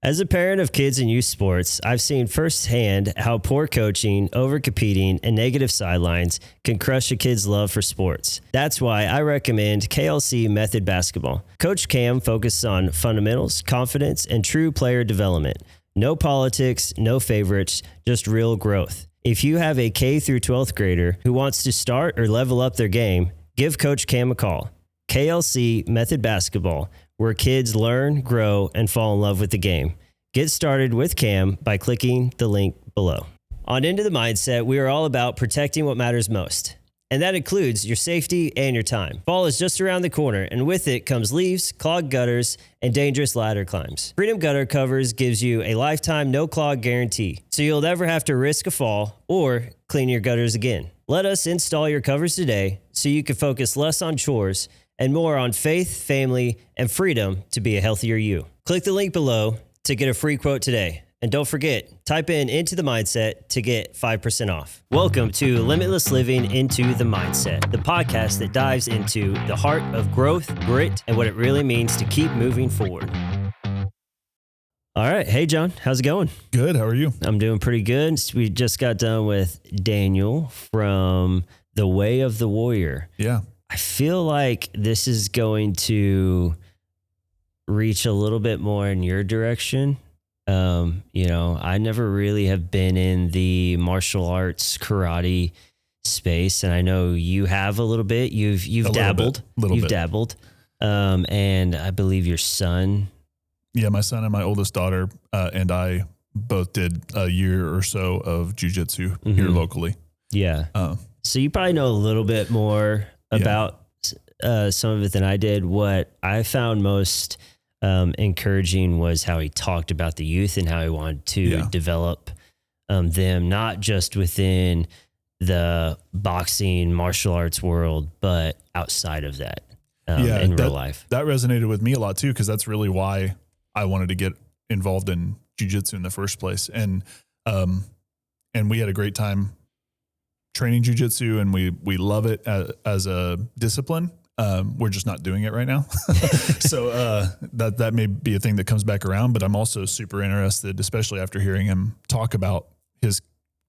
As a parent of kids in youth sports, I've seen firsthand how poor coaching, overcompeting, and negative sidelines can crush a kid's love for sports. That's why I recommend KLC Method Basketball. Coach Cam focuses on fundamentals, confidence, and true player development. No politics, no favorites, just real growth. If you have a K through 12th grader who wants to start or level up their game, give Coach Cam a call. KLC Method Basketball, where kids learn, grow, and fall in love with the game. Get started with Cam by clicking the link below. On Into the Mindset, we are all about protecting what matters most. And that includes your safety and your time. Fall is just around the corner, and with it comes leaves, clogged gutters, and dangerous ladder climbs. Freedom Gutter Covers gives you a lifetime no-clog guarantee, so you'll never have to risk a fall or clean your gutters again. Let us install your covers today so you can focus less on chores and more on faith, family, and freedom to be a healthier you. Click the link below to get a free quote today. And don't forget, type in Into the Mindset to get 5% off. Welcome to Limitless Living Into the Mindset, the podcast that dives into the heart of growth, grit, and what it really means to keep moving forward. All right. Hey, John, how's it going? Good. How are you? I'm doing pretty good. We just got done with Daniel from The Way of the Warrior. Yeah. I feel like this is going to reach a little bit more in your direction. I never really have been in the martial arts karate space, and I know you have a little bit. You've dabbled. You've dabbled. And I believe your son. Yeah, my son and my oldest daughter and I both did a year or so of jiu-jitsu here locally. Yeah. So you probably know a little bit more about some of it than I did. What I found most encouraging was how he talked about the youth and how he wanted to develop them, not just within the boxing martial arts world, but outside of that in real life. That resonated with me a lot too, because that's really why I wanted to get involved in jiu-jitsu in the first place. And we had a great time training jiu-jitsu, and we love it as a discipline. We're just not doing it right now. So that may be a thing that comes back around, but I'm also super interested, especially after hearing him talk about his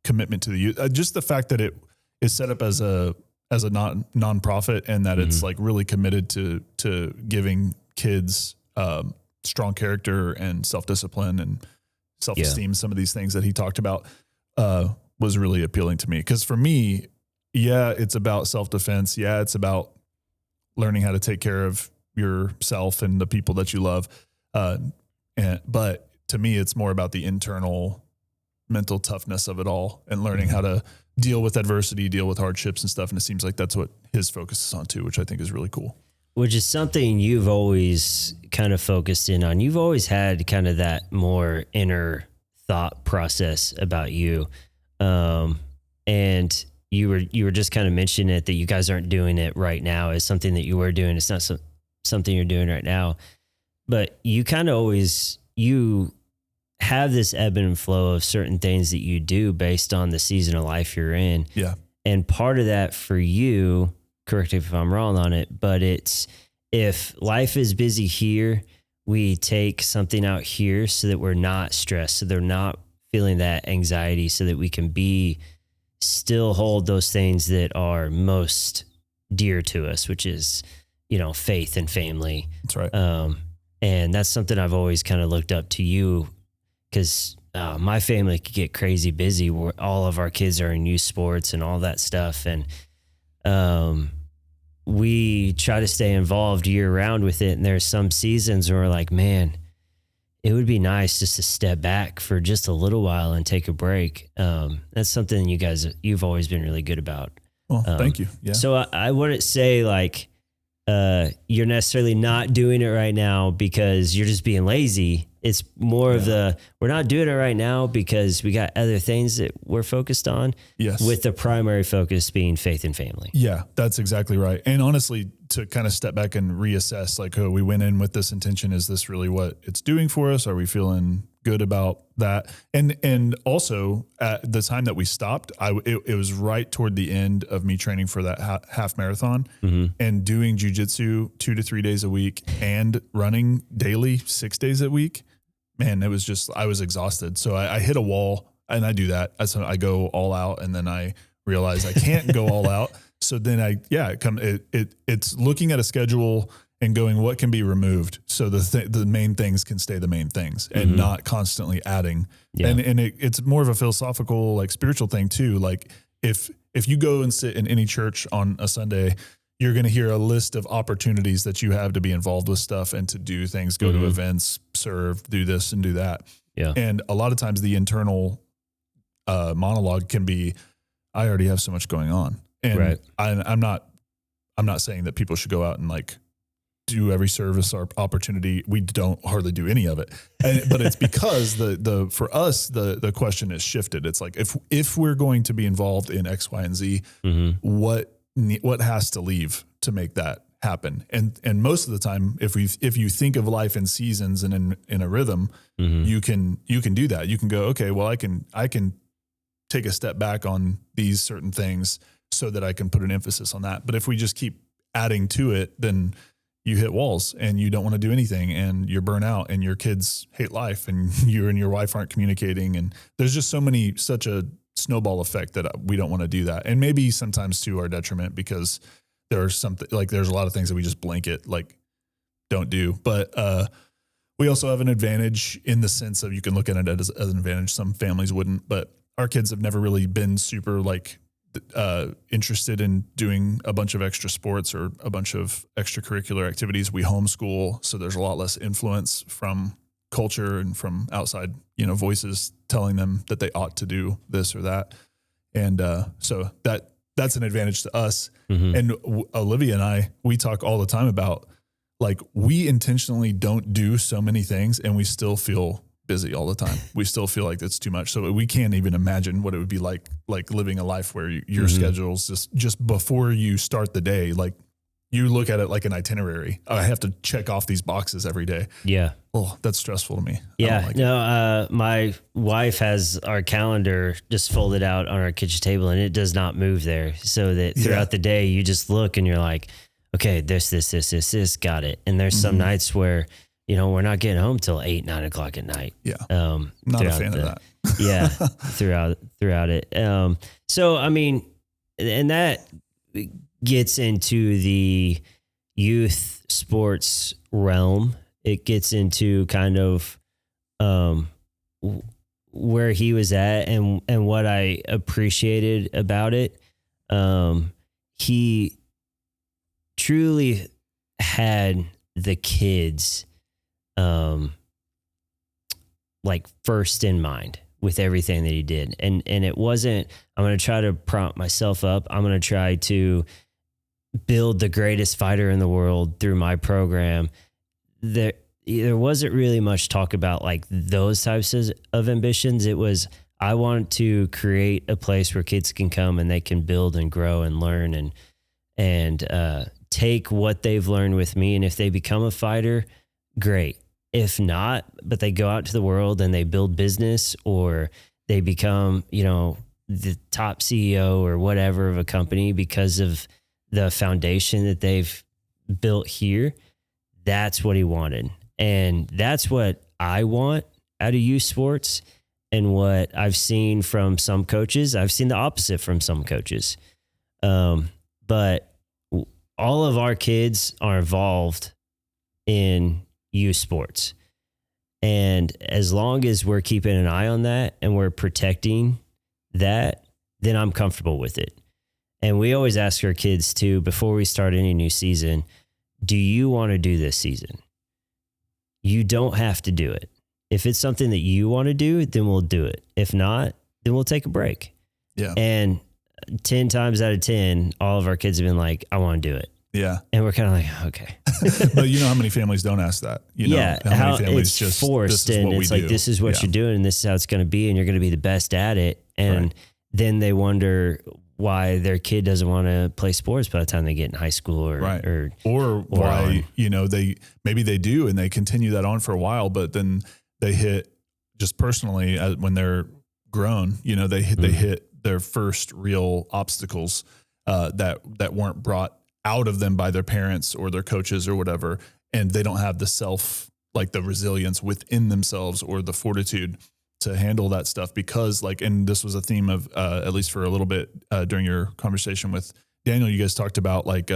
commitment to the youth. Just the fact that it is set up as a non-profit, and that it's like really committed to giving kids strong character and self-discipline and self-esteem. Some of these things that he talked about was really appealing to me. Because for me, it's about self-defense. Yeah, it's about learning how to take care of yourself and the people that you love. But to me, it's more about the internal mental toughness of it all, and learning how to deal with adversity, deal with hardships and stuff. And it seems like that's what his focus is on too, which I think is really cool. Which is something you've always kind of focused in on. You've always had kind of that more inner thought process about you. And you were just kind of mentioning it, that you guys aren't doing it right now as something that you were doing. It's not something you're doing right now, but you kind of you have this ebb and flow of certain things that you do based on the season of life you're in. Yeah. And part of that for you, correct me if I'm wrong on it, but it's, if life is busy here, we take something out here so that we're not stressed, so they're not feeling that anxiety, so that we can still hold those things that are most dear to us, which is, faith and family. That's right. And that's something I've always kind of looked up to you, because my family could get crazy busy. All of our kids are in youth sports and all that stuff. And we try to stay involved year round with it. And there's some seasons where we're like, man, it would be nice just to step back for just a little while and take a break. That's something you've always been really good about. Well, thank you. Yeah. So I wouldn't say like you're necessarily not doing it right now because you're just being lazy. It's more of we're not doing it right now because we got other things that we're focused on. Yes. With the primary focus being faith and family. Yeah, that's exactly right. And honestly, to kind of step back and reassess, like, we went in with this intention. Is this really what it's doing for us? Are we feeling good about that? And also at the time that we stopped, it was right toward the end of me training for that half marathon and doing jiu-jitsu 2 to 3 days a week and running daily 6 days a week man, it was just, I was exhausted. So I hit a wall, and I do that. I go all out, and then I realize I can't go all out. So then it's looking at a schedule and going, what can be removed so the main things can stay the main things, and not constantly adding. Yeah. And it's more of a philosophical, like spiritual thing too. Like if you go and sit in any church on a Sunday, you're going to hear a list of opportunities that you have to be involved with stuff and to do things, go to events, serve, do this and do that. Yeah. And a lot of times the internal monologue can be, I already have so much going on. And I'm not saying that people should go out and like do every service or opportunity. We don't hardly do any of it, but it's because for us, the question is shifted. It's like, if we're going to be involved in X, Y, and Z, what has to leave to make that happen? And most of the time, if you think of life in seasons and in a rhythm, you can do that. You can go, okay, well, I can take a step back on these certain things so that I can put an emphasis on that. But if we just keep adding to it, then you hit walls and you don't want to do anything, and you're burnt out, and your kids hate life, and you and your wife aren't communicating. And there's just such a snowball effect that we don't want to do that. And maybe sometimes to our detriment, because there's a lot of things that we just blanket, like don't do. But, we also have an advantage in the sense of, you can look at it as an advantage. Some families wouldn't, but our kids have never really been super interested in doing a bunch of extra sports or a bunch of extracurricular activities. We homeschool, so there's a lot less influence from culture and from outside, voices telling them that they ought to do this or that. And so that's an advantage to us. And Olivia and I, we talk all the time about, like, we intentionally don't do so many things, and we still feel busy all the time. We still feel like it's too much. So we can't even imagine what it would be like living a life where your schedule's just before you start the day, like you look at it like an itinerary. I have to check off these boxes every day. Yeah. Oh, that's stressful to me. Yeah. My wife has our calendar just folded out on our kitchen table, and it does not move there, so that throughout the day you just look and you're like, okay, this, got it. And there's some nights where, we're not getting home till 8, 9 o'clock at night. Yeah. Not a fan of that. Yeah. Throughout it. So, I mean, and that gets into the youth sports realm. It gets into kind of, where he was at and what I appreciated about it. He truly had the kids, like first in mind with everything that he did. And it wasn't, I'm going to try to prompt myself up. I'm going to try to build the greatest fighter in the world through my program. There wasn't really much talk about like those types of ambitions. It was, I want to create a place where kids can come and they can build and grow and learn and take what they've learned with me. And if they become a fighter, great. If not, but they go out to the world and they build business, or they become, the top CEO or whatever of a company because of the foundation that they've built here. That's what he wanted. And that's what I want out of youth sports. And what I've seen from some coaches, I've seen the opposite from some coaches. But all of our kids are involved in youth sports. And as long as we're keeping an eye on that and we're protecting that, then I'm comfortable with it. And we always ask our kids too, before we start any new season, do you want to do this season? You don't have to do it. If it's something that you want to do, then we'll do it. If not, then we'll take a break. Yeah. And 10 times out of 10, all of our kids have been like, I want to do it. Yeah. And we're kind of like, okay. But you know how many families don't ask that? How many families it's just forced, and it's like, this is what you're doing, and this is how it's going to be, and you're going to be the best at it. And then they wonder why their kid doesn't want to play sports by the time they get in high school or why, maybe they do, and they continue that on for a while, but then they hit, just personally, when they're grown, they hit their first real obstacles that weren't brought out of them by their parents or their coaches or whatever, and they don't have the self like the resilience within themselves or the fortitude to handle that stuff, because like, and this was a theme of, at least for a little bit, during your conversation with Daniel, you guys talked about like,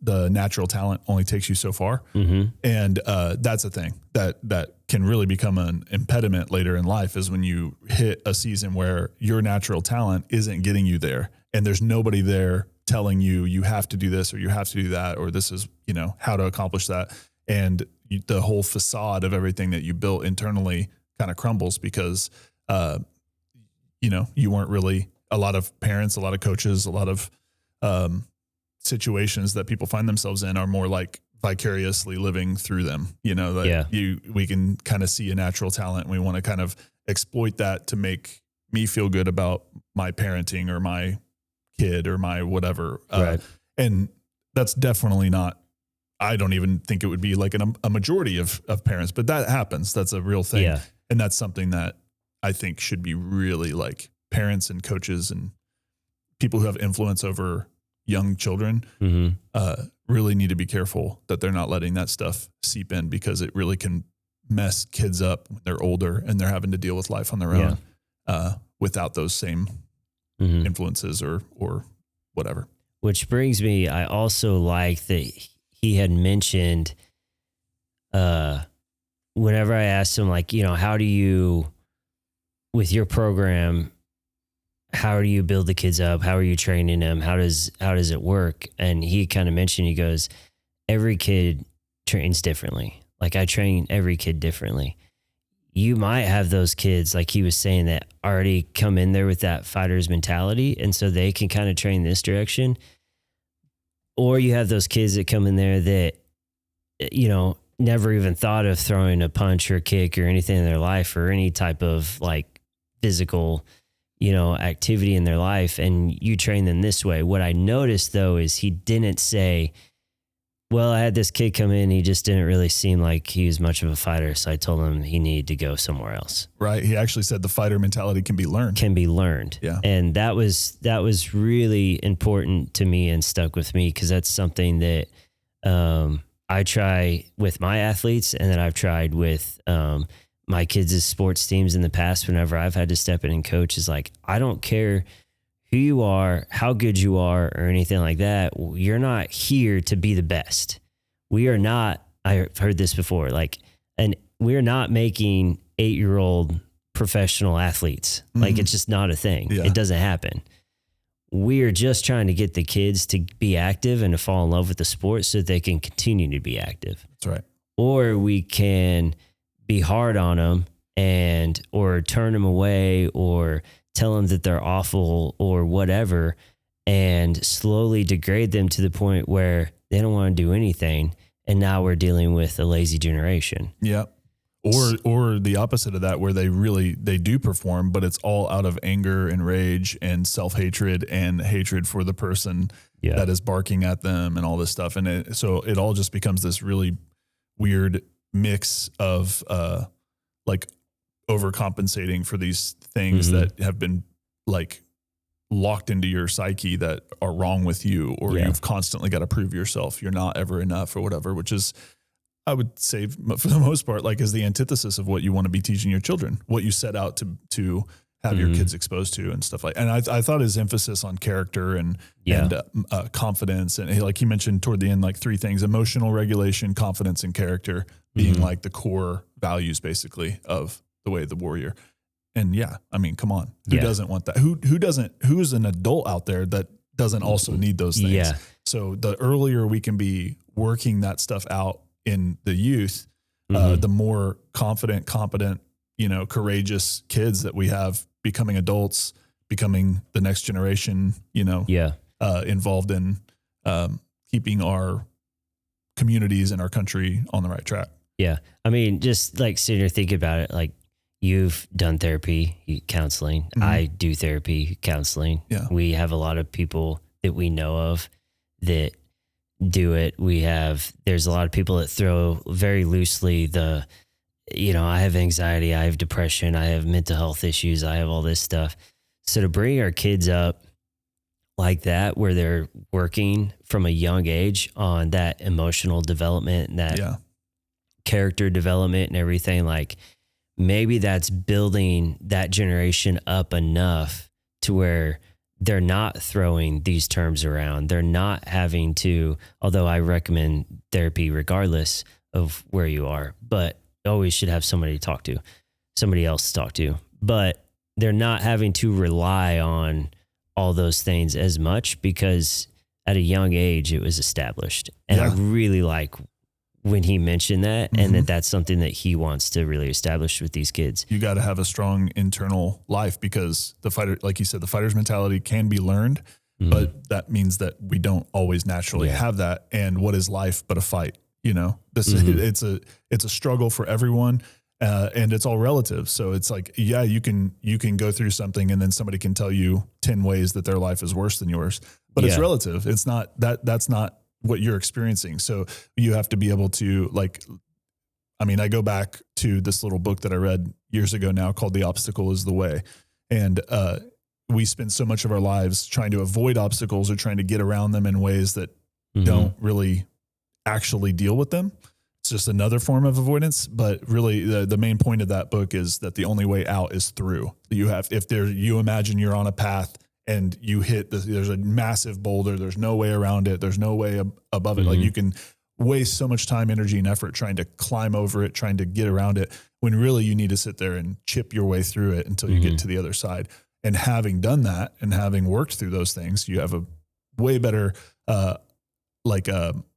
the natural talent only takes you so far. Mm-hmm. And, that's a thing that can really become an impediment later in life, is when you hit a season where your natural talent isn't getting you there and there's nobody there telling you, you have to do this or you have to do that, or this is, you know, how to accomplish that. And the whole facade of everything that you built internally kind of crumbles because, you know, you weren't really, a lot of parents, a lot of coaches, a lot of, situations that people find themselves in are more like vicariously living through them, you know, that we can kind of see a natural talent and we want to kind of exploit that to make me feel good about my parenting or my kid or my whatever. Right. And that's definitely not, I don't even think it would be like a majority of parents, but that happens. That's a real thing. Yeah. And that's something that I think should be really, like, parents and coaches and people who have influence over young children, really need to be careful that they're not letting that stuff seep in, because it really can mess kids up when they're older and they're having to deal with life on their own, without those same influences or whatever. Which brings me, I also like that he had mentioned, whenever I asked him, like, you know, how do you, with your program, how do you build the kids up? How are you training them? How does it work? And he kind of mentioned, he goes, every kid trains differently. Like, I train every kid differently. You might have those kids, like he was saying, that already come in there with that fighter's mentality, and so they can kind of train this direction. Or you have those kids that come in there that, you know, never even thought of throwing a punch or a kick or anything in their life, or any type of like physical, you know, activity in their life, and you train them this way. What I noticed though is he didn't say, well, I had this kid come in, he just didn't really seem like he was much of a fighter, so I told him he needed to go somewhere else. Right. He actually said the fighter mentality can be learned. Yeah. And that was really important to me and stuck with me, because that's something that I try with my athletes, and that I've tried with my kids' sports teams in the past. Whenever I've had to step in and coach, is like, I don't care who you are, how good you are, or anything like that. You're not here to be the best. We are not, I've heard this before, like, and we're not making 8-year-old professional athletes. Like, it's just not a thing. Yeah. It doesn't happen. We are just trying to get the kids to be active and to fall in love with the sport so that they can continue to be active. That's right. Or we can be hard on them or turn them away, or tell them that they're awful or whatever, and slowly degrade them to the point where they don't want to do anything. And now we're dealing with a lazy generation. Yeah. Or the opposite of that, where they do perform, but it's all out of anger and rage and self-hatred and hatred for the person that is barking at them and all this stuff. And so it all just becomes this really weird mix of, like, overcompensating for these things that have been like locked into your psyche that are wrong with you, or you've constantly got to prove yourself. You're not ever enough or whatever, which is, I would say for the most part, like, is the antithesis of what you want to be teaching your children, what you set out to have your kids exposed to and stuff like. And I thought his emphasis on character and confidence, and like he mentioned toward the end, like 3 things: emotional regulation, confidence, and character being like the core values basically of the way of the warrior. And I mean, come on, who doesn't want that? Who's an adult out there that doesn't also need those things? Yeah. So the earlier we can be working that stuff out in the youth, the more confident, competent, you know, courageous kids that we have becoming adults, becoming the next generation, you know, involved in keeping our communities and our country on the right track. Yeah. I mean, just like sitting here thinking about it, like, you've done therapy, counseling. I do therapy, counseling. Yeah. We have a lot of people that we know of that do it. There's a lot of people that throw very loosely I have anxiety, I have depression, I have mental health issues, I have all this stuff. So to bring our kids up like that, where they're working from a young age on that emotional development and that character development and everything, like maybe that's building that generation up enough to where they're not throwing these terms around. They're not having to, although I recommend therapy regardless of where you are, but always should have somebody to talk to, somebody else to talk to, but they're not having to rely on all those things as much because at a young age it was established. And I really like when he mentioned that, and that's something that he wants to really establish with these kids. You got to have a strong internal life because the fighter, like you said, the fighter's mentality can be learned, but that means that we don't always naturally have that. And what is life but a fight? You know, it's a struggle for everyone. And it's all relative. So it's like, yeah, you can go through something and then somebody can tell you 10 ways that their life is worse than yours, but it's relative. It's not that's not what you're experiencing. So you have to be able to I go back to this little book that I read years ago now called The Obstacle is the Way. And, we spend so much of our lives trying to avoid obstacles or trying to get around them in ways that don't really actually deal with them. It's just another form of avoidance, but really the main point of that book is that the only way out is through. You imagine you're on a path and you hit there's a massive boulder. There's no way around it. There's no way above it. Like you can waste so much time, energy, and effort trying to climb over it, trying to get around it, when really you need to sit there and chip your way through it until you get to the other side. And having done that and having worked through those things, you have a way better,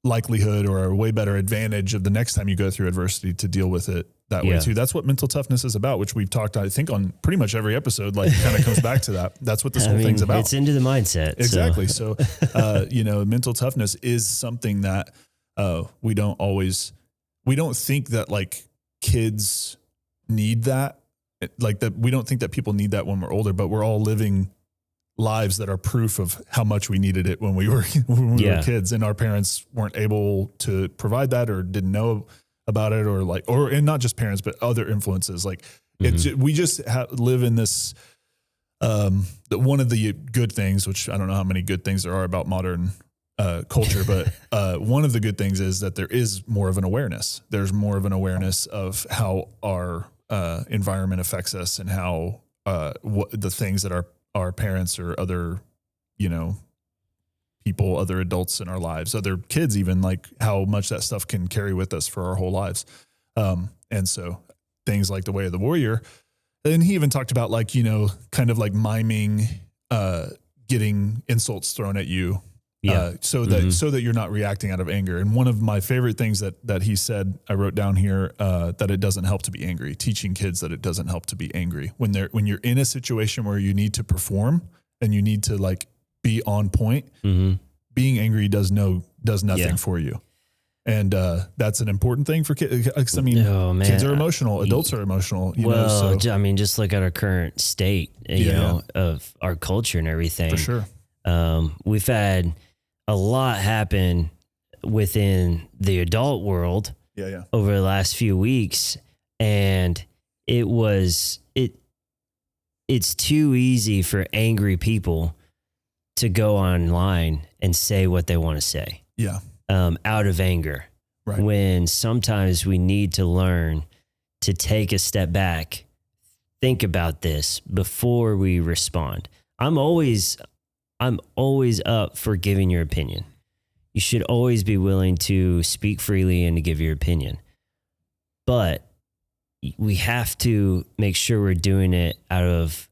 likelihood or a way better advantage of the next time you go through adversity to deal with it that way too. That's what mental toughness is about, which we've talked, I think, on pretty much every episode, like kind of comes back to that. That's what this whole thing's about. It's into the mindset. Exactly. So, mental toughness is something that, we don't think that like kids need that, like that. We don't think that people need that when we're older, but we're all living lives that are proof of how much we needed it when we were were kids, and our parents weren't able to provide that or didn't know about it, and not just parents, but other influences. Like we just live in this, one of the good things, which I don't know how many good things there are about modern culture, but one of the good things is that there is more of an awareness. There's more of an awareness of how our environment affects us and how the things that our parents or other, people, other adults in our lives, other kids, even, like how much that stuff can carry with us for our whole lives. And so things like the Way of the Warrior. And he even talked about kind of like miming, getting insults thrown at you. So that you're not reacting out of anger. And one of my favorite things that he said, I wrote down here, that it doesn't help to be angry, teaching kids that it doesn't help to be angry when you're in a situation where you need to perform and you need to like be on point. Being angry does nothing for you. And, that's an important thing for kids. Kids are emotional, adults are emotional, just look at our current state, of our culture and everything. For sure. We've had a lot happen within the adult world over the last few weeks. And it's too easy for angry people to go online and say what they want to say. Yeah. Out of anger. Right. When sometimes we need to learn to take a step back, think about this before we respond. I'm always up for giving your opinion. You should always be willing to speak freely and to give your opinion. But we have to make sure we're doing it out of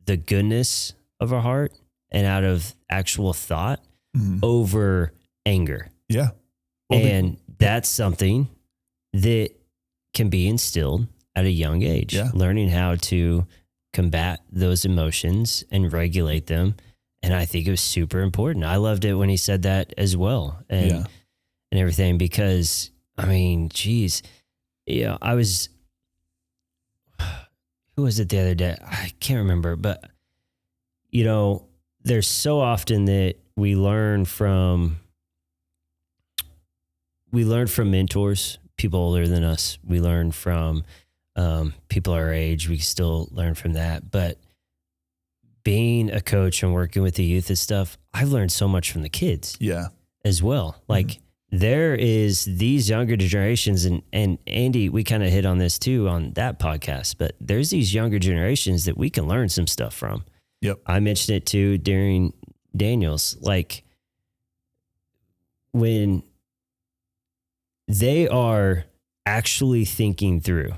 the goodness of our heart and out of actual thought over anger. Yeah. And that's something that can be instilled at a young age. Yeah. Learning how to combat those emotions and regulate them. And I think it was super important. I loved it when he said that as well, and everything, because who was it the other day? I can't remember, but there's so often that we learn from mentors, people older than us. We learn from people our age. We can still learn from that, but being a coach and working with the youth and stuff, I've learned so much from the kids as well. Like there is these younger generations, and Andy, we kind of hit on this too on that podcast, but there's these younger generations that we can learn some stuff from. Yep. I mentioned it too during Daniel's, like when they are actually thinking through.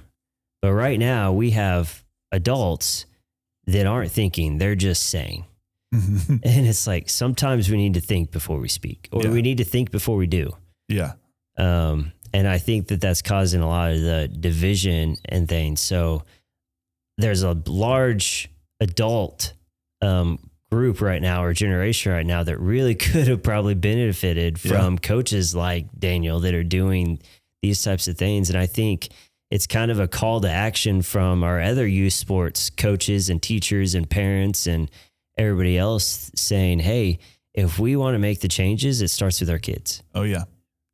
But right now we have adults that aren't thinking, they're just saying. And it's like, sometimes we need to think before we speak, or we need to think before we do. Yeah. And I think that that's causing a lot of the division and things. So there's a large adult group right now, or generation right now, that really could have probably benefited from coaches like Daniel that are doing these types of things. And I think it's kind of a call to action from our other youth sports coaches and teachers and parents and everybody else saying, hey, if we want to make the changes, it starts with our kids. Oh yeah.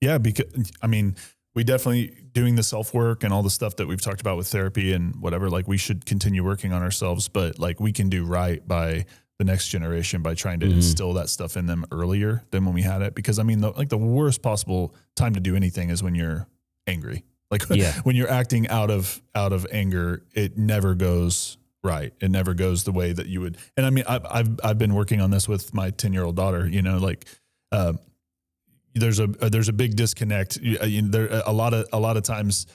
Yeah. Because I mean, we definitely doing the self-work and all the stuff that we've talked about with therapy and whatever, like we should continue working on ourselves, but like we can do right by the next generation by trying to instill that stuff in them earlier than when we had it. Because I mean, the worst possible time to do anything is when you're angry. Like when you're acting out of anger, it never goes right. It never goes the way that you would. And I mean, I've been working on this with my 10-year-old daughter, you know, like, there's a big disconnect. There a lot of times,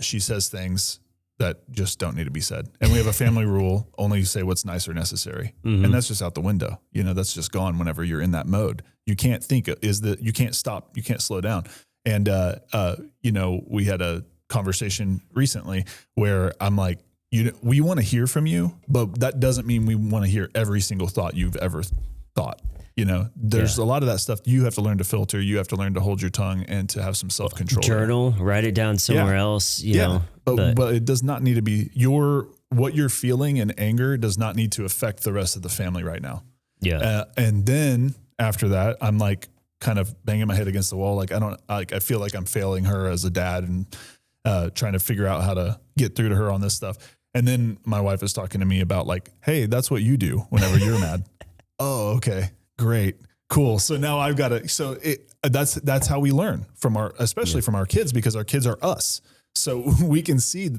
she says things that just don't need to be said. And we have a family rule, only say what's nice or necessary. And that's just out the window. You know, that's just gone whenever you're in that mode. You can't think you can't stop, you can't slow down. And, you know, we had a conversation recently where I'm like, we want to hear from you, but that doesn't mean we want to hear every single thought you've ever thought. You know, there's a lot of that stuff you have to learn to filter. You have to learn to hold your tongue and to have some self-control. Journal, write it down somewhere else, you know. But it does not need to be what you're feeling in anger does not need to affect the rest of the family right now. Yeah. And then after that, I'm like kind of banging my head against the wall. Like, I feel like I'm failing her as a dad and trying to figure out how to get through to her on this stuff. And then my wife is talking to me about like, hey, that's what you do whenever you're mad. Oh, okay. Great. Cool. So now I've got to, that's how we learn especially from our kids, because our kids are us. So we can see,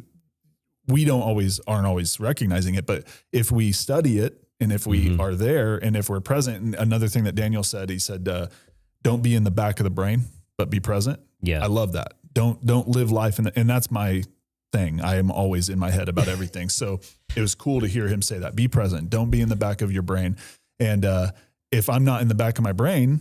aren't always recognizing it, but if we study it and if we are there and if we're present, and another thing that Daniel said, he said, don't be in the back of the brain, but be present. Yeah. I love that. Don't live life and that's my thing. I am always in my head about everything. So it was cool to hear him say that. Be present. Don't be in the back of your brain. And, if I'm not in the back of my brain,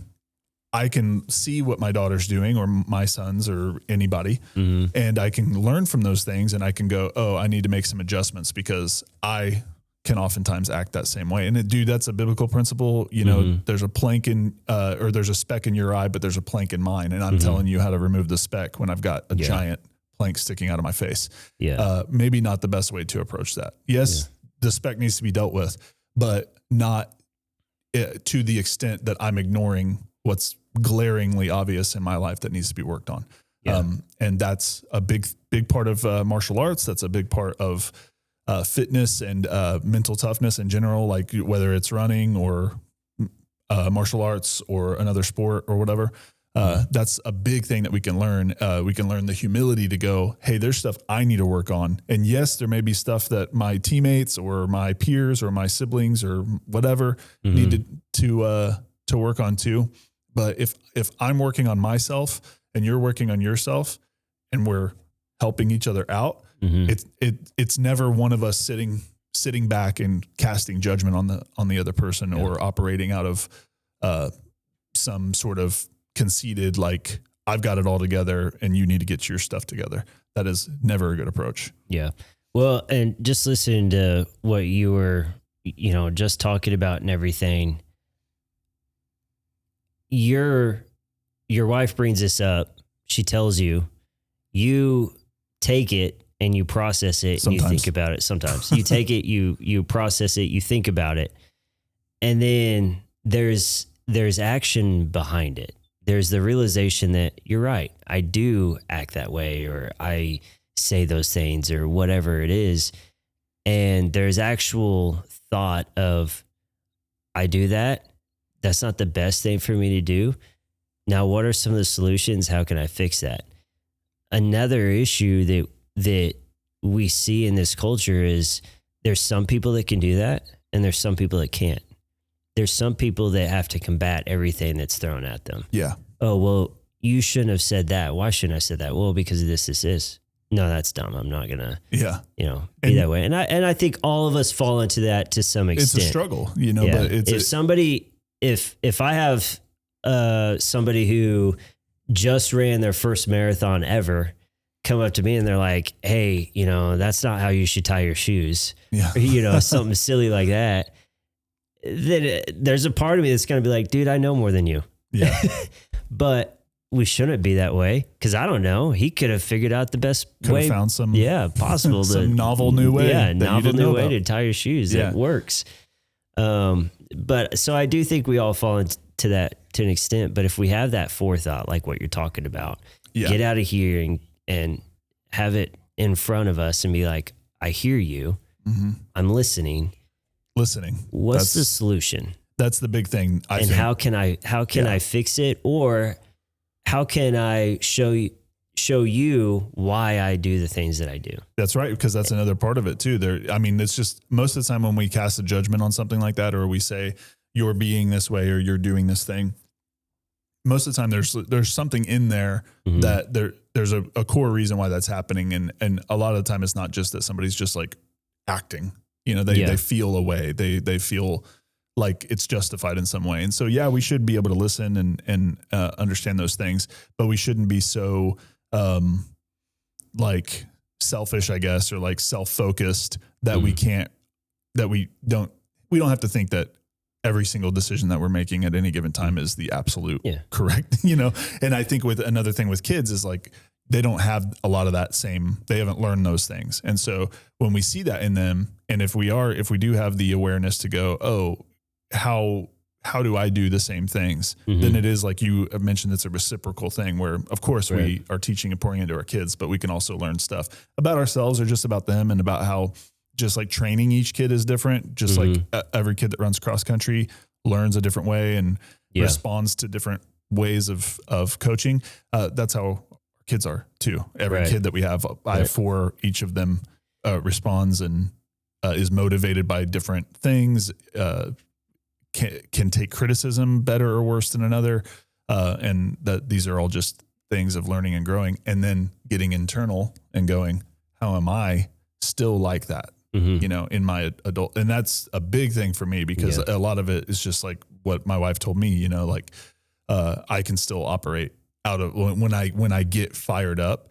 I can see what my daughter's doing or my sons or anybody, and I can learn from those things, and I can go, oh, I need to make some adjustments because I can oftentimes act that same way. And that's a biblical principle. You know, there's a plank or there's a speck in your eye, but there's a plank in mine. And I'm telling you how to remove the speck when I've got a giant plank sticking out of my face. Yeah. Maybe not the best way to approach that. Yes, the speck needs to be dealt with, but not to the extent that I'm ignoring what's glaringly obvious in my life that needs to be worked on. Yeah. And that's a big part of martial arts. That's a big part of fitness and mental toughness in general, like whether it's running or martial arts or another sport or whatever. That's a big thing that we can learn. We can learn the humility to go, hey, there's stuff I need to work on. And yes, there may be stuff that my teammates or my peers or my siblings or whatever need to work on too. But if I'm working on myself and you're working on yourself and we're helping each other out, it's never one of us sitting back and casting judgment on the other person or operating out of some sort of conceited, like I've got it all together and you need to get your stuff together. That is never a good approach. Yeah. Well, and just listening to what you were, just talking about and everything, your wife brings this up. She tells you take it and you process it and you think about it. Sometimes you take it, you process it, you think about it. And then there's action behind it. There's the realization that you're right. I do act that way, or I say those things or whatever it is. And there's actual thought of, I do that. That's not the best thing for me to do, Now, what are some of the solutions? How can I fix that? Another issue that we see in this culture is there's some people that can do that and there's some people that can't. There's some people that have to combat everything that's thrown at them. Yeah. Oh, well, you shouldn't have said that. Why shouldn't I said that? Well, because of this. No, that's dumb. I'm not gonna, be that way. And I think all of us fall into that to some extent. It's a struggle, but if I have somebody who just ran their first marathon ever come up to me and they're like, hey, that's not how you should tie your shoes. Yeah. Or, something silly like that. Then there's a part of me that's going to be like, dude, I know more than you. Yeah. But we shouldn't be that way. Cause I don't know. He could have figured out the best way. Found some, possible. some novel new way. Yeah. Novel new way to tie your shoes. That works. But so I do think we all fall into that to an extent, but if we have that forethought, like what you're talking about, get out of here and have it in front of us and be like, I hear you. Mm-hmm. I'm listening. What's the solution? That's the big thing. I think. How can I fix it? Or how can I show you why I do the things that I do? That's right. Because that's another part of it too. It's just most of the time when we cast a judgment on something like that, or we say you're being this way or you're doing this thing, most of the time there's something in there that there's a core reason why that's happening. And a lot of the time it's not just that somebody's just like acting, they feel a way. They feel like it's justified in some way. And so, we should be able to listen and understand those things, but we shouldn't be so, like selfish, I guess, or like self-focused that we don't have to think that every single decision that we're making at any given time is the absolute correct, And I think with another thing with kids is like, they don't have a lot of that they haven't learned those things. And so when we see that in them, and if we do have the awareness to go, oh, how do I do the same things? Then it is like you mentioned, it's a reciprocal thing where of course we are teaching and pouring into our kids, but we can also learn stuff about ourselves or just about them and about how just like training each kid is different. Just like every kid that runs cross country learns a different way and responds to different ways of coaching. That's how our kids are too. Every kid that we have, I have 4, each of them responds and is motivated by different things, can take criticism better or worse than another. And that these are all just things of learning and growing, and then getting internal and going, how am I still like that? In my adult, and that's a big thing for me because a lot of it is just like what my wife told me, I can still operate out of when I get fired up,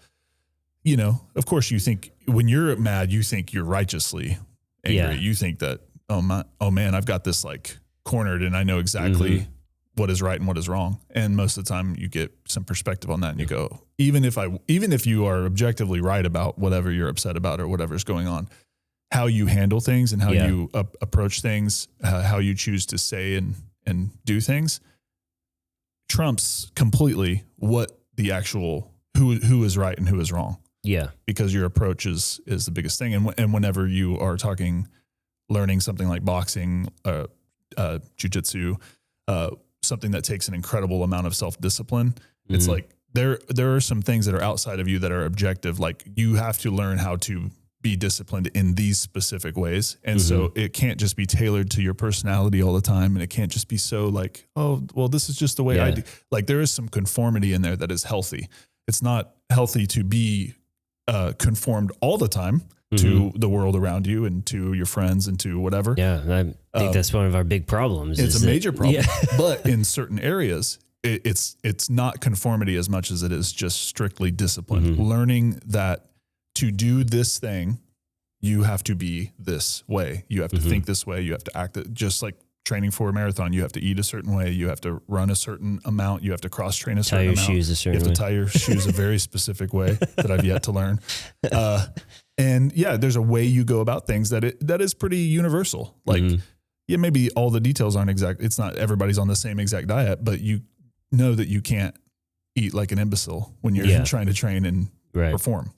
of course you think when you're mad, you think you're righteously angry. You think that, oh man, I've got this like cornered and I know exactly what is right and what is wrong. And most of the time you get some perspective on that and you go, even if you are objectively right about whatever you're upset about or whatever's going on, how you handle things and how you approach things, how you choose to say and do things trumps completely what the actual, who is right and who is wrong. Yeah. Because your approach is the biggest thing. And whenever you are learning something like boxing, jiu-jitsu, something that takes an incredible amount of self-discipline, it's like there are some things that are outside of you that are objective. Like you have to learn how to be disciplined in these specific ways. And so it can't just be tailored to your personality all the time. And it can't just be so like, oh, well, this is just the way I do. Like there is some conformity in there that is healthy. It's not healthy to be conformed all the time to the world around you and to your friends and to whatever. Yeah. I think that's one of our big problems. It's a major problem, but in certain areas, it's not conformity as much as it is just strictly discipline. Learning that to do this thing, you have to be this way. You have to think this way. You have to act just like training for a marathon. You have to eat a certain way. You have to run a certain amount. You have to cross train a certain amount. Tie your shoes a certain way. You have to tie your shoes a very specific way that I've yet to learn. And there's a way you go about things that is pretty universal. Like, maybe all the details aren't exact. It's not everybody's on the same exact diet, but you know that you can't eat like an imbecile when you're trying to train and perform.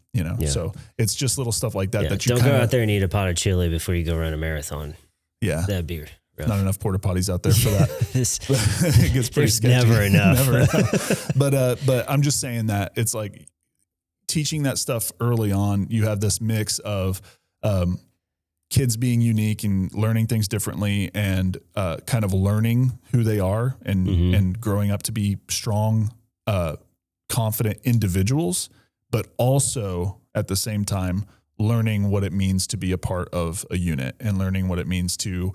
So it's just little stuff like that that you don't go out there and eat a pot of chili before you go run a marathon. Yeah, that'd be Not enough porta potties out there for that. It gets pretty There's sketchy. never enough. Never enough. But I'm just saying that it's like teaching that stuff early on. You have this mix of kids being unique and learning things differently, and kind of learning who they are, and growing up to be strong, confident individuals, but also at the same time learning what it means to be a part of a unit, and learning what it means to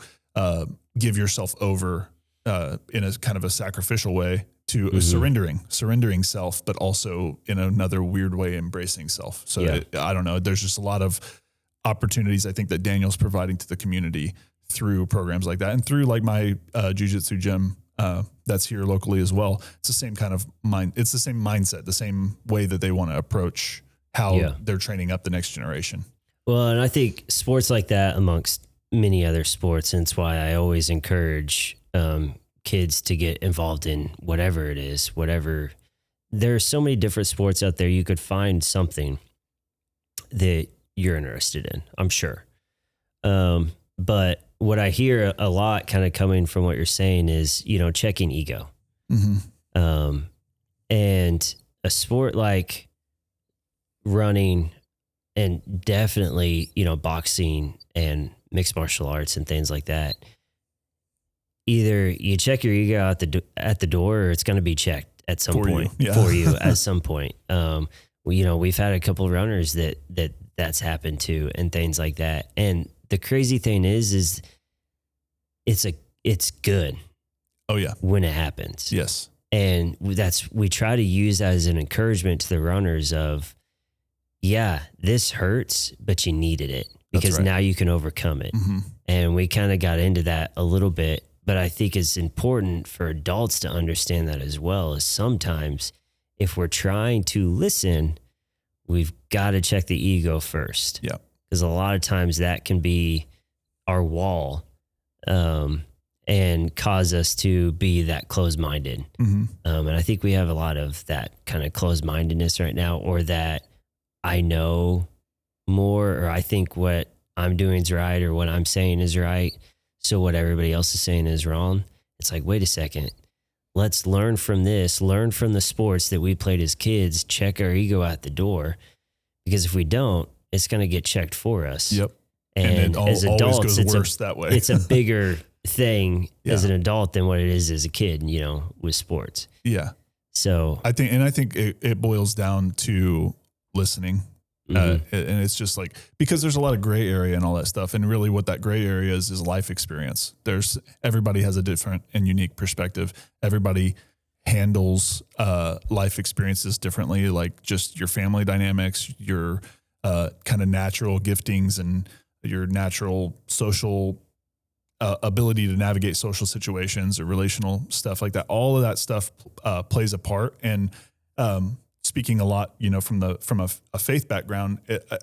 give yourself over in a kind of a sacrificial way to surrendering self, but also in another weird way, embracing self. So I don't know. There's just a lot of opportunities I think that Daniel's providing to the community through programs like that, and through like my jiu-jitsu gym that's here locally as well. It's the same kind of it's the same mindset, the same way that they want to approach how they're training up the next generation. Well, and I think sports like that, amongst many other sports, and it's why I always encourage kids to get involved in whatever it is, whatever. There are so many different sports out there. You could find something that you're interested in, I'm sure. But what I hear a lot kind of coming from what you're saying is, checking ego. And a sport like running, and definitely, boxing and mixed martial arts and things like that, either you check your ego at the door, or it's going to be checked at some point for you at some point. We've had a couple of runners that's happened to, and things like that. And the crazy thing is it's good. Oh yeah. When it happens. Yes. And we try to use that as an encouragement to the runners of, this hurts, but you needed it, because now you can overcome it. And we kind of got into that a little bit, but I think it's important for adults to understand that as well, is sometimes if we're trying to listen, we've got to check the ego first. Yeah. Because a lot of times that can be our wall, and cause us to be that closed-minded. And I think we have a lot of that kind of closed-mindedness right now, or that I know more, or I think what I'm doing is right, or what I'm saying is right, so what everybody else is saying is wrong. It's like, wait a second. Let's learn from this, learn from the sports that we played as kids, check our ego at the door, because if we don't, it's going to get checked for us. Yep. And as adults, always goes worse that way. It's a bigger thing as an adult than what it is as a kid, with sports. Yeah. So I think it boils down to listening. And it's just like, because there's a lot of gray area and all that stuff. And really what that gray area is life experience. Everybody has a different and unique perspective. Everybody handles life experiences differently, like just your family dynamics, your kind of natural giftings, and your natural social ability to navigate social situations or relational stuff like that. All of that stuff plays a part. And speaking a lot, from a faith background,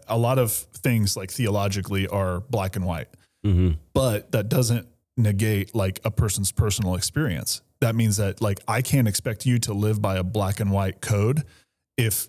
a lot of things like theologically are black and white, but that doesn't negate like a person's personal experience. That means that like, I can't expect you to live by a black and white code if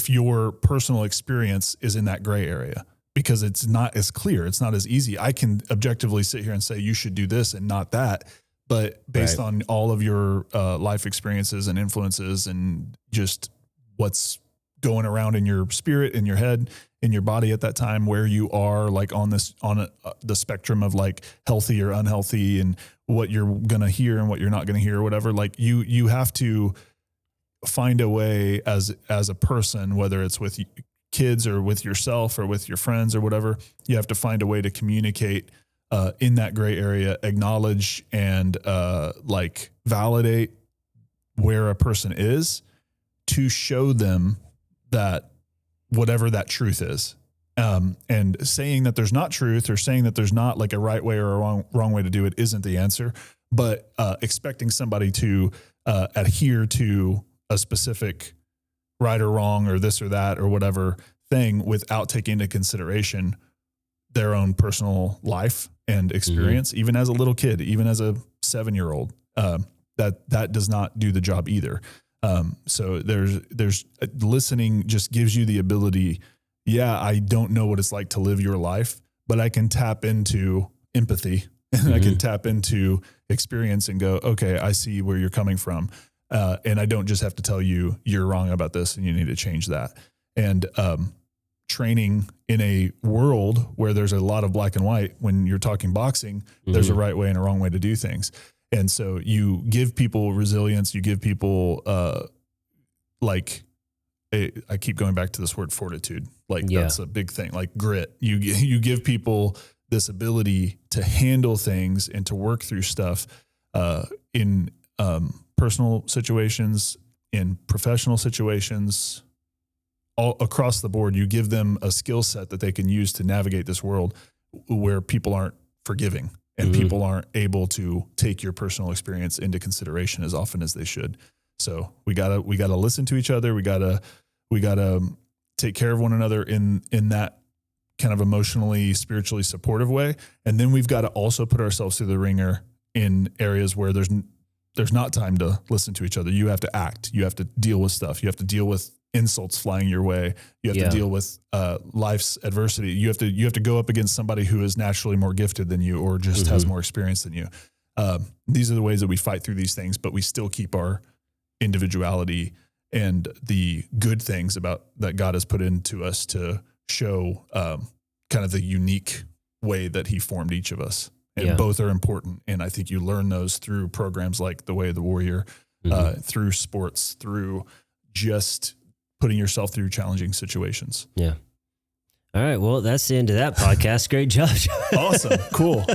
your personal experience is in that gray area, because it's not as clear. It's not as easy. I can objectively sit here and say, you should do this and not that. But based on all of your life experiences and influences, and just what's going around in your spirit, in your head, in your body at that time, where you are like on the spectrum of like healthy or unhealthy, and what you're going to hear and what you're not going to hear or whatever, like you have to find a way as a person, whether it's with kids or with yourself or with your friends or whatever, you have to find a way to communicate in that gray area, acknowledge and like validate where a person is, to show them that whatever that truth is. And saying that there's not truth, or saying that there's not like a right way or a wrong way to do it isn't the answer, but expecting somebody to adhere to a specific right or wrong or this or that or whatever thing without taking into consideration their own personal life and experience, even as a little kid, even as a 7-year-old, that does not do the job either. So there's listening just gives you the ability. Yeah, I don't know what it's like to live your life, but I can tap into empathy and I can tap into experience and go, okay, I see where you're coming from. And I don't just have to tell you you're wrong about this and you need to change that. And, training in a world where there's a lot of black and white, when you're talking boxing, there's a right way and a wrong way to do things. And so you give people resilience, you give people, I keep going back to this word fortitude. That's a big thing, like grit. You give people this ability to handle things and to work through stuff, in, personal situations, in professional situations, all across the board. You give them a skill set that they can use to navigate this world where people aren't forgiving and people aren't able to take your personal experience into consideration as often as they should. So we gotta listen to each other. We gotta take care of one another in that kind of emotionally, spiritually supportive way. And then we've got to also put ourselves through the ringer in areas where there's not time to listen to each other. You have to act. You have to deal with stuff. You have to deal with insults flying your way. You have to deal with life's adversity. You have to go up against somebody who is naturally more gifted than you or just has more experience than you. These are the ways that we fight through these things, but we still keep our individuality and the good things that God has put into us to show kind of the unique way that he formed each of us. And both are important. And I think you learn those through programs like The Way of the Warrior, through sports, through just putting yourself through challenging situations. Yeah. All right. Well, that's the end of that podcast. Great job. Awesome. Cool.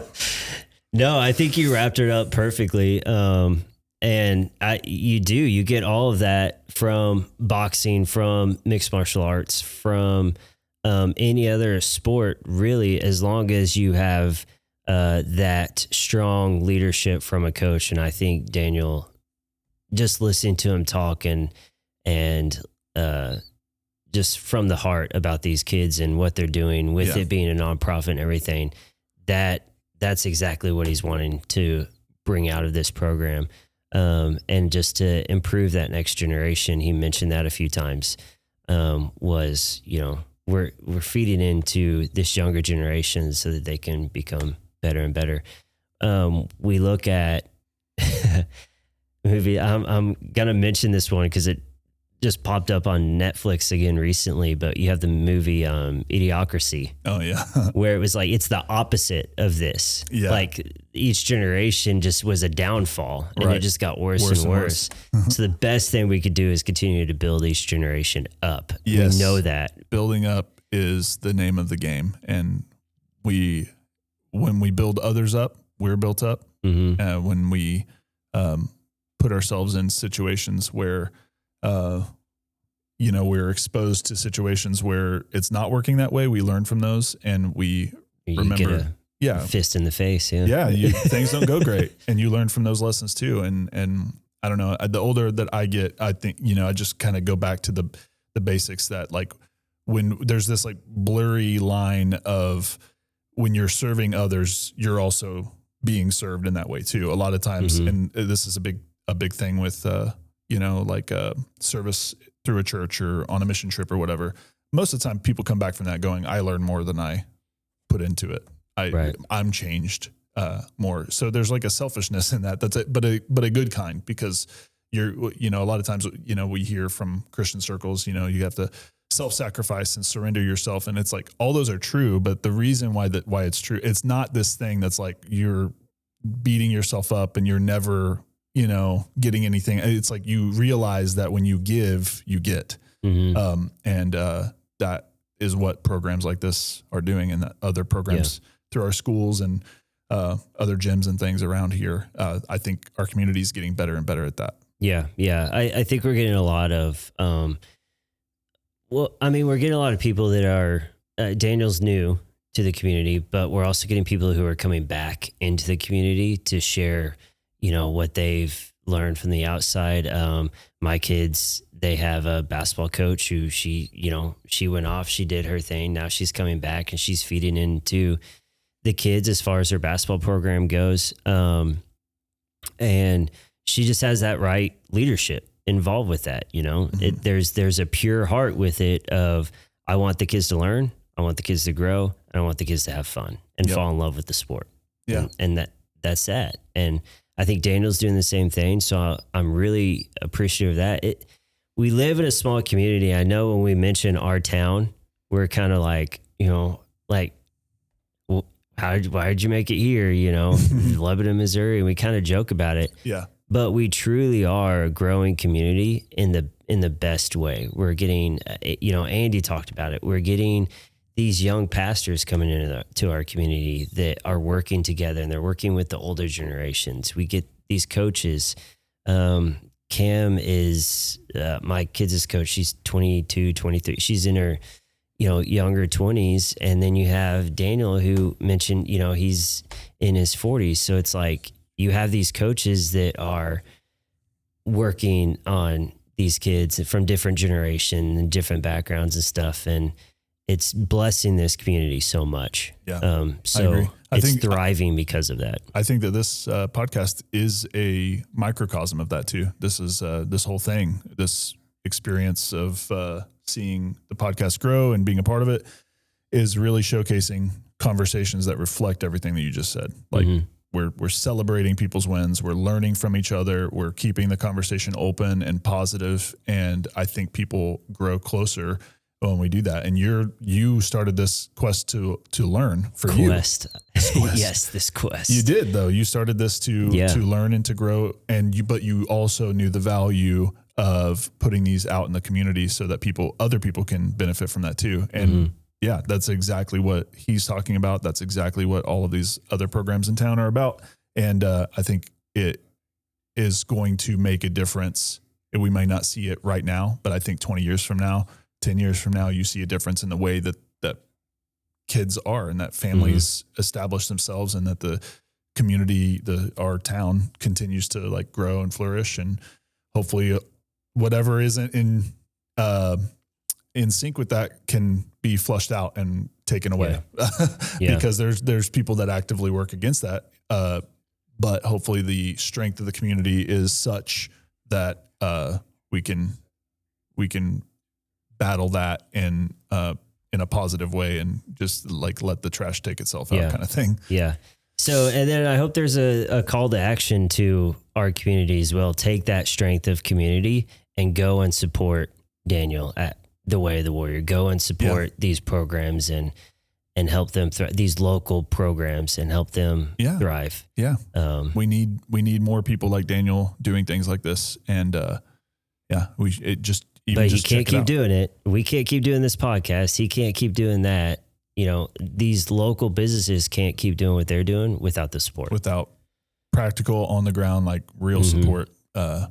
No, I think you wrapped it up perfectly. And you get all of that from boxing, from mixed martial arts, from any other sport, really, as long as you have that strong leadership from a coach. And I think Daniel, just listening to him talk and just from the heart about these kids and what they're doing with it being a nonprofit and everything, that's exactly what he's wanting to bring out of this program. And just to improve that next generation, he mentioned that a few times, was, we're feeding into this younger generation so that they can become better and better. We look at movie. I'm going to mention this one because it just popped up on Netflix again recently, but you have the movie Idiocracy. Oh yeah. Where it was like, it's the opposite of this. Yeah. Like each generation just was a downfall and it just got worse and worse. So the best thing we could do is continue to build each generation up. Yes. We know that. Building up is the name of the game. And when we build others up, we're built up. When we put ourselves in situations where we're exposed to situations where it's not working that way, we learn from those and we remember. Fist in the face. Things don't go great, and you learn from those lessons too. And I don't know, the older that I get, I think, I just kind of go back to the basics, that like when there's this like blurry line of when you're serving others, you're also being served in that way too. A lot of times, and this is a big thing with, service through a church or on a mission trip or whatever. Most of the time people come back from that going, I learned more than I put into it. I'm changed more. So there's like a selfishness in that. That's it, but a good kind, because you're, a lot of times, we hear from Christian circles, you have to self-sacrifice and surrender yourself. And it's like, all those are true, but the reason why it's true, it's not this thing that's like, you're beating yourself up and you're never, getting anything. It's like, you realize that when you give, you get. That is what programs like this are doing, and that other programs through our schools and other gyms and things around here. I think our community is getting better and better at that. Yeah. I think we're getting a lot of, we're getting a lot of people that are, Daniel's new to the community, but we're also getting people who are coming back into the community to share, what they've learned from the outside. My kids, they have a basketball coach who she went off, she did her thing. Now she's coming back and she's feeding into the kids as far as her basketball program goes. And she just has that right leadership involved with that. There's a pure heart with it of, I want the kids to learn. I want the kids to grow. And I want the kids to have fun and fall in love with the sport. Yeah. And that's that. And I think Daniel's doing the same thing. So I'm really appreciative of that. We live in a small community. I know when we mention our town, we're kind of like, like, well, why did you make it here? Lebanon, Missouri. And we kind of joke about it. Yeah. But we truly are a growing community in the best way. We're getting, Andy talked about it. We're getting these young pastors coming into our community that are working together, and they're working with the older generations. We get these coaches. Cam is my kids' coach. She's 22, 23. She's in her, younger 20s. And then you have Daniel, who mentioned, he's in his 40s. So it's like you have these coaches that are working on these kids from different generations and different backgrounds and stuff. And it's blessing this community so much. Yeah. So I agree. I think thriving because of that. I think that this podcast is a microcosm of that too. This is this whole thing, this experience of seeing the podcast grow and being a part of it is really showcasing conversations that reflect everything that you just said. Like we're celebrating people's wins. We're learning from each other. We're keeping the conversation open and positive. And I think people grow closer when we do that. And you started this quest to learn for quest. Yes, this quest. You did though. You started this to learn and to grow. But you also knew the value of putting these out in the community so that other people can benefit from that too. And yeah, that's exactly what he's talking about. That's exactly what all of these other programs in town are about. And I think it is going to make a difference. We might not see it right now, but I think 20 years from now, 10 years from now, you see a difference in the way that kids are and that families establish themselves and that the community, our town continues to like grow and flourish. And hopefully whatever isn't in sync with that can be flushed out and taken away because there's people that actively work against that. But hopefully the strength of the community is such that we can battle that in a positive way and just like let the trash take itself out kind of thing. Yeah. So, and then I hope there's a call to action to our community as well. Take that strength of community and go and support Daniel at the Way of the Warrior. Go and support these programs and help them these local programs and help them thrive. Yeah. We need more people like Daniel doing things like this. And but he can't keep doing it. We can't keep doing this podcast. He can't keep doing that. These local businesses can't keep doing what they're doing without the support. Without practical, on the ground, like real support, day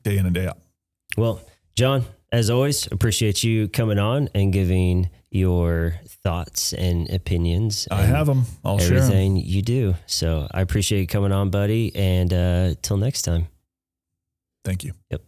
in and day out. Well, John, as always, appreciate you coming on and giving your thoughts and opinions. I have them. I'll share everything you do. So I appreciate you coming on, buddy. And till next time. Thank you. Yep.